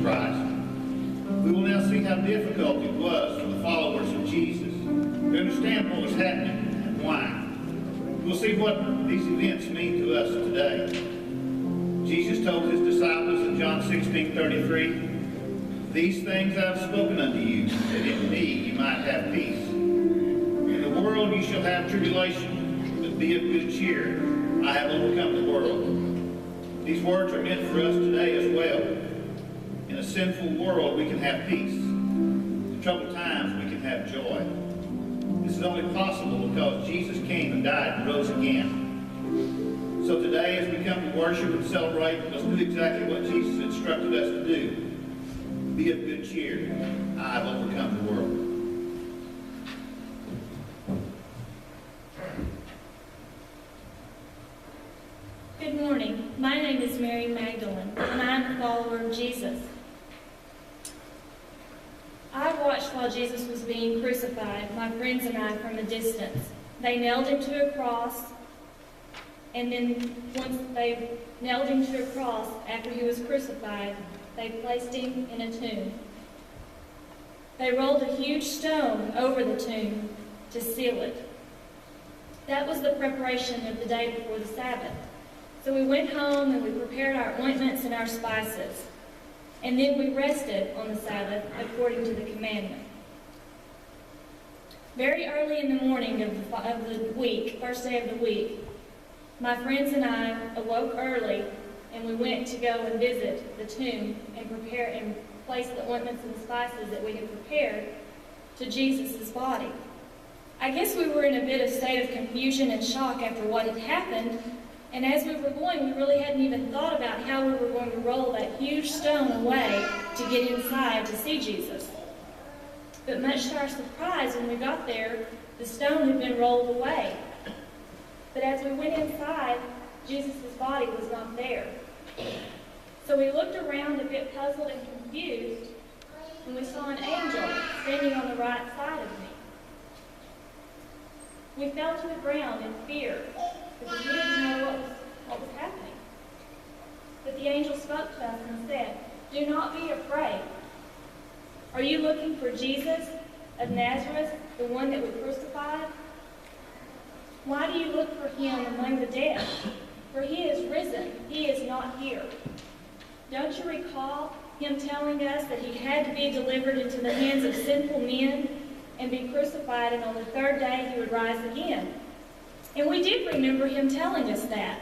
Christ. We will now see how difficult it was for the followers of Jesus to understand what was happening and why. We'll see what these events mean to us today. Jesus told his disciples in John 16:33, "These things I have spoken unto you, that in me you might have peace. In the world you shall have tribulation, but be of good cheer. I have overcome the world." These words are meant for us today as well. In a sinful world, we can have peace. In troubled times, we can have joy. This is only possible because Jesus came and died and rose again. So today, as we come to worship and celebrate, let's do exactly what Jesus instructed us to do. Be of good cheer. I have overcome the world. Good morning. My name is Mary Magdalene, and I am a follower of Jesus. I watched while Jesus was being crucified, my friends and I, from a distance. They nailed him to a cross, and then once they nailed him to a cross after he was crucified, they placed him in a tomb. They rolled a huge stone over the tomb to seal it. That was the preparation of the day before the Sabbath. So we went home and we prepared our ointments and our spices. And then we rested on the Sabbath according to the commandment. Very early in the morning of the week, first day of the week, my friends and I awoke early and we went to go and visit the tomb and prepare and place the ointments and spices that we had prepared to Jesus' body. I guess we were in a bit of state of confusion and shock after what had happened. And as we were going, we really hadn't even thought about how we were going to roll that huge stone away to get inside to see Jesus. But much to our surprise, when we got there, the stone had been rolled away. But as we went inside, Jesus' body was not there. So we looked around a bit puzzled and confused, and we saw an angel standing on the right side of me. We fell to the ground in fear, because we didn't know what was happening. But the angel spoke to us and said, "Do not be afraid. Are you looking for Jesus of Nazareth, the one that we crucified? Why do you look for him among the dead? For he is risen. He is not here. Don't you recall him telling us that he had to be delivered into the hands of sinful men and be crucified, and on the third day he would rise again?" And we did remember him telling us that.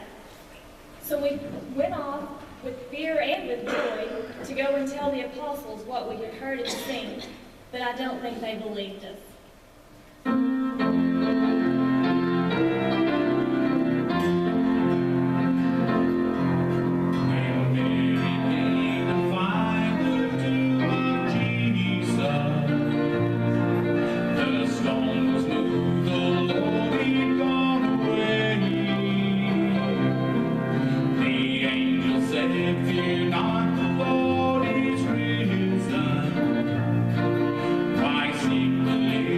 So we went off with fear and with joy to go and tell the apostles what we had heard and seen. But I don't think they believed us. Christ, he believes.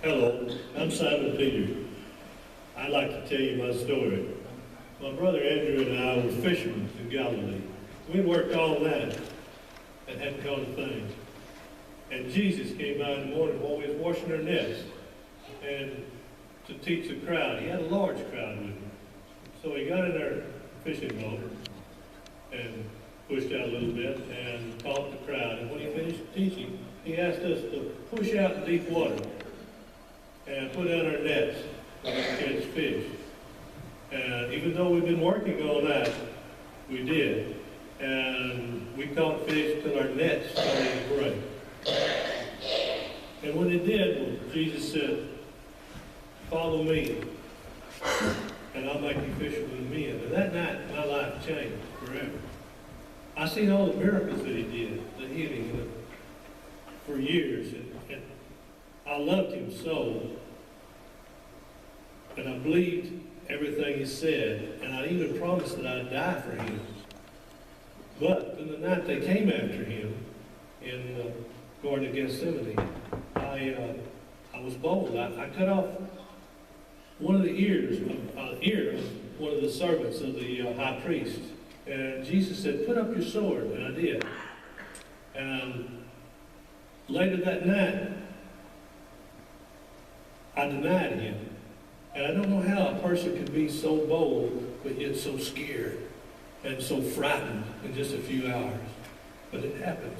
Hello, I'm Simon Peter. I'd like to tell you my story. My brother Andrew and I were fishermen in Galilee. We worked all night and hadn't caught a thing. And Jesus came by in the morning while we was washing our nets and to teach the crowd. He had a large crowd with him. So he got in our fishing boat and pushed out a little bit and taught the crowd. And when he finished teaching, he asked us to push out in deep water and put out our nets to catch fish. And even though we've been working all night, we did. And we caught fish till our nets started to break. And when it did, well, Jesus said, "Follow me, and I'll make you fishermen of men." And that night, my life changed forever. I seen all the miracles that he did, the healing, for years, and I loved him so. And I believed everything he said, and I even promised that I'd die for him. But in the night they came after him in the Garden of Gethsemane, I was bold. I cut off one of the ears of one of the servants of the high priest. And Jesus said, "Put up your sword," and I did. And later that night, I denied him. And I don't know how a person can be so bold, but yet so scared and so frightened in just a few hours. But it happens.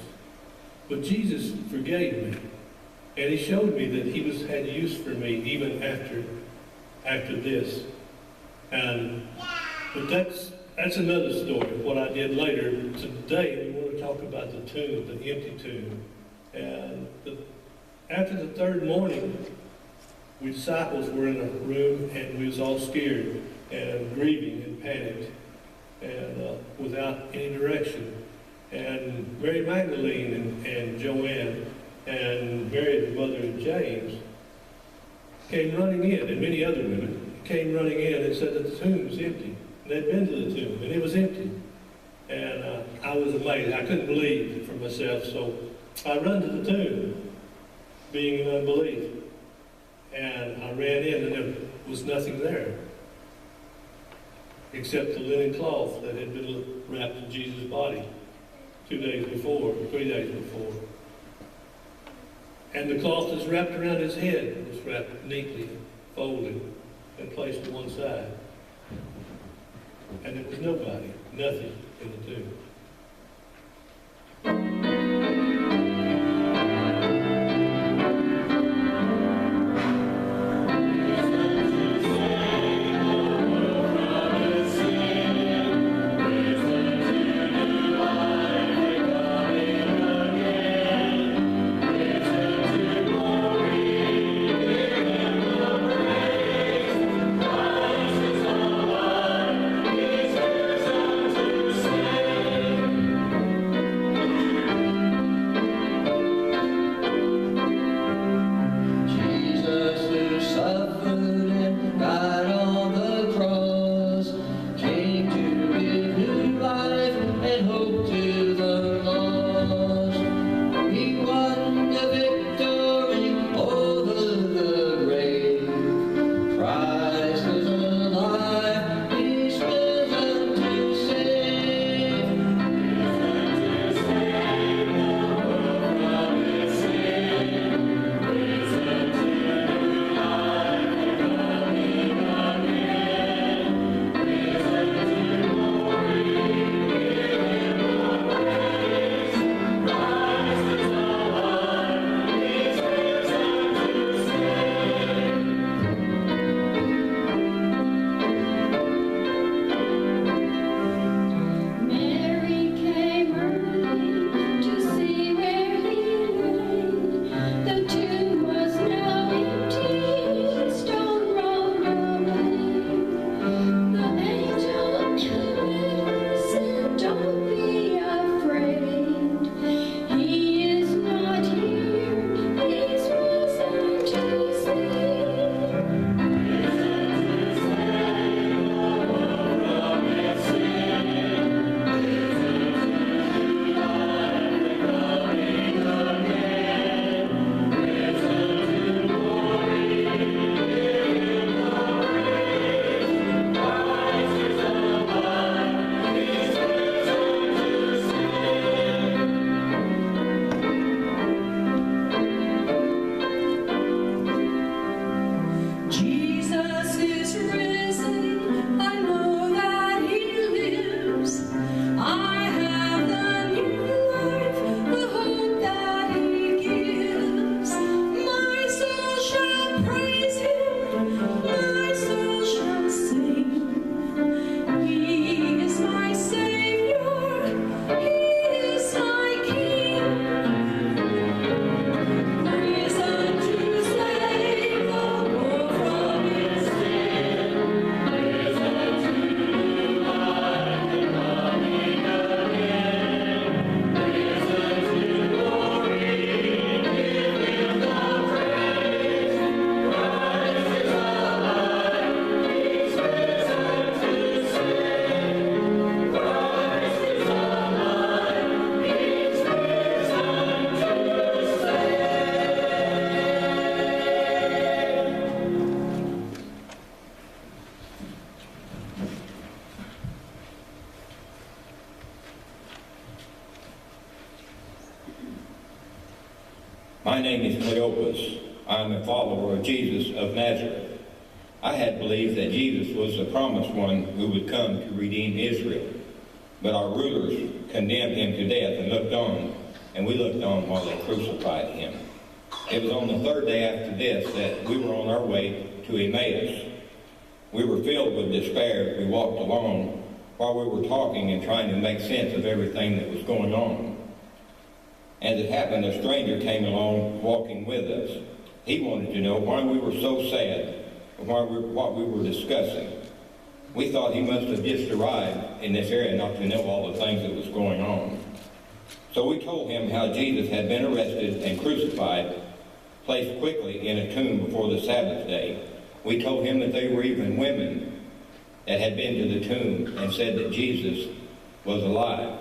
But Jesus forgave me. And he showed me that he had use for me even after this. But that's another story, what I did later. Today, we want to talk about the tomb, the empty tomb. And after the third morning, we disciples were in a room, and we was all scared and grieving and panicked and without any direction. And Mary Magdalene and Joanne and Mary, the mother of James, came running in, and many other women came running in and said that the tomb was empty. And they'd been to the tomb, and it was empty. And I was amazed. I couldn't believe it for myself, so I ran to the tomb, being in unbelief. And I ran in, and there was nothing there except the linen cloth that had been wrapped in Jesus' body 3 days before. And the cloth that's wrapped around his head was wrapped neatly, folded, and placed to one side. And there was nobody, nothing in the tomb. My name is Cleopas. I am a follower of Jesus of Nazareth. I had believed that Jesus was the promised one who would come to redeem Israel. But our rulers condemned him to death and looked on, and we looked on while they crucified him. It was on the third day after this that we were on our way to Emmaus. We were filled with despair as we walked along while we were talking and trying to make sense of everything that was going on. As it happened, a stranger came along walking with us. He wanted to know why we were so sad and what we were discussing. We thought he must have just arrived in this area not to know all the things that was going on. So we told him how Jesus had been arrested and crucified, placed quickly in a tomb before the Sabbath day. We told him that there were even women that had been to the tomb and said that Jesus was alive.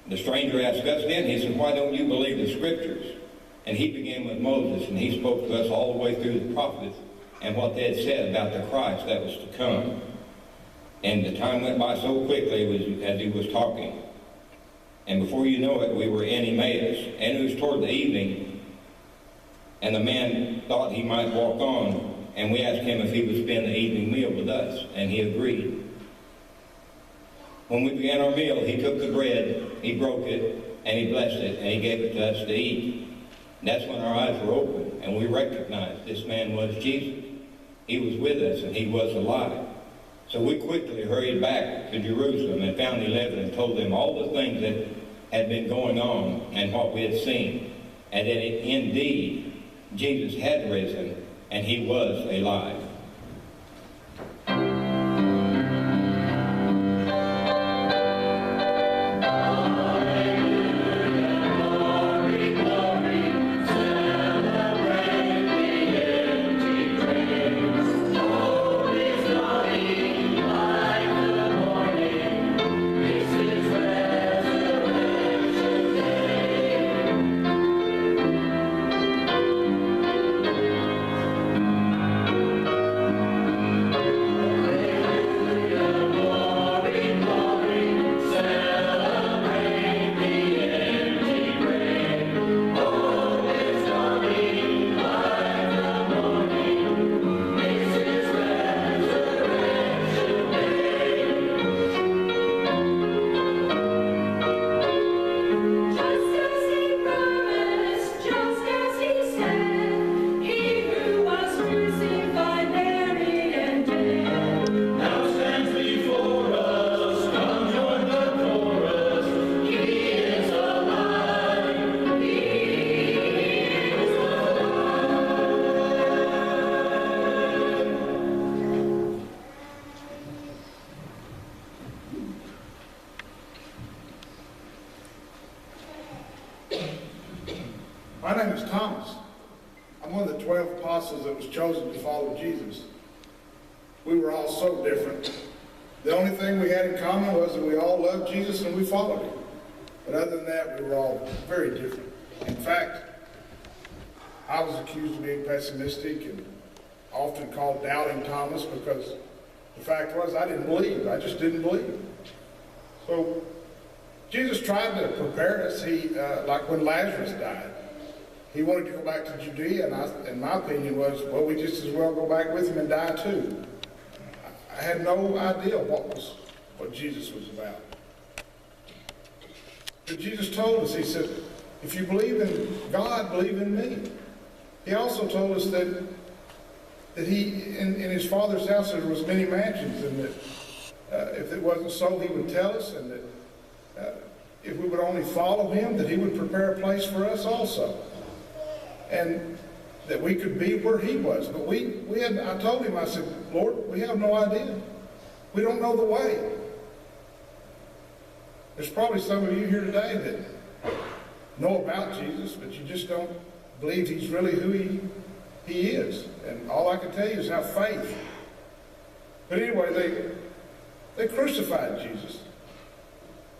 The stranger asked us then, he said, "Why don't you believe the Scriptures?" And he began with Moses, and he spoke to us all the way through the prophets and what they had said about the Christ that was to come. And the time went by so quickly as he was talking. And before you know it, we were in Emmaus. And it was toward the evening, and the man thought he might walk on, and we asked him if he would spend the evening meal with us, and he agreed. When we began our meal, he took the bread, he broke it, and he blessed it, and he gave it to us to eat. And that's when our eyes were open, and we recognized this man was Jesus. He was with us, and he was alive. So we quickly hurried back to Jerusalem and found the 11 and told them all the things that had been going on and what we had seen, and that indeed Jesus had risen, and he was alive. My name is Thomas. I'm one of the 12 apostles that was chosen to follow Jesus. We were all so different. The only thing we had in common was that we all loved Jesus and we followed him. But other than that, we were all very different. In fact, I was accused of being pessimistic and often called Doubting Thomas because the fact was I didn't believe. I just didn't believe. So Jesus tried to prepare us. Like when Lazarus died, he wanted to go back to Judea, and my opinion was, well, we just as well go back with him and die too. I had no idea what Jesus was about. But Jesus told us, he said, if you believe in God, believe in me. He also told us that he, in his Father's house, there was many mansions, and that if it wasn't so, he would tell us, and that if we would only follow him, that he would prepare a place for us also. And that we could be where he was. But I told him, I said, Lord, we have no idea. We don't know the way. There's probably some of you here today that know about Jesus, but you just don't believe he's really who he is. And all I can tell you is have faith. But anyway, they crucified Jesus.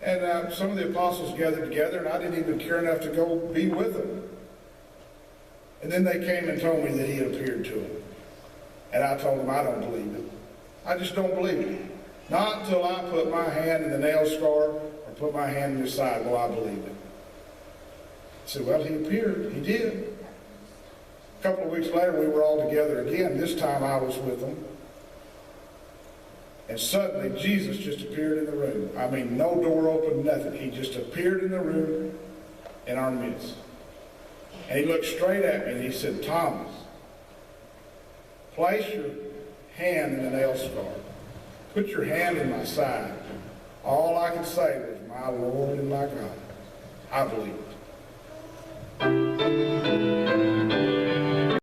And some of the apostles gathered together, and I didn't even care enough to go be with them. And then they came and told me that he had appeared to them. And I told them I don't believe it. I just don't believe it. Not until I put my hand in the nail scar or put my hand in his side will I believe it. said, well, he appeared. He did. A couple of weeks later, we were all together again. This time I was with them. And suddenly, Jesus just appeared in the room. I mean, no door open, nothing. He just appeared in the room in our midst. And he looked straight at me and he said, Thomas, place your hand in the nail scar. Put your hand in my side. All I could say was, my Lord and my God. I believed.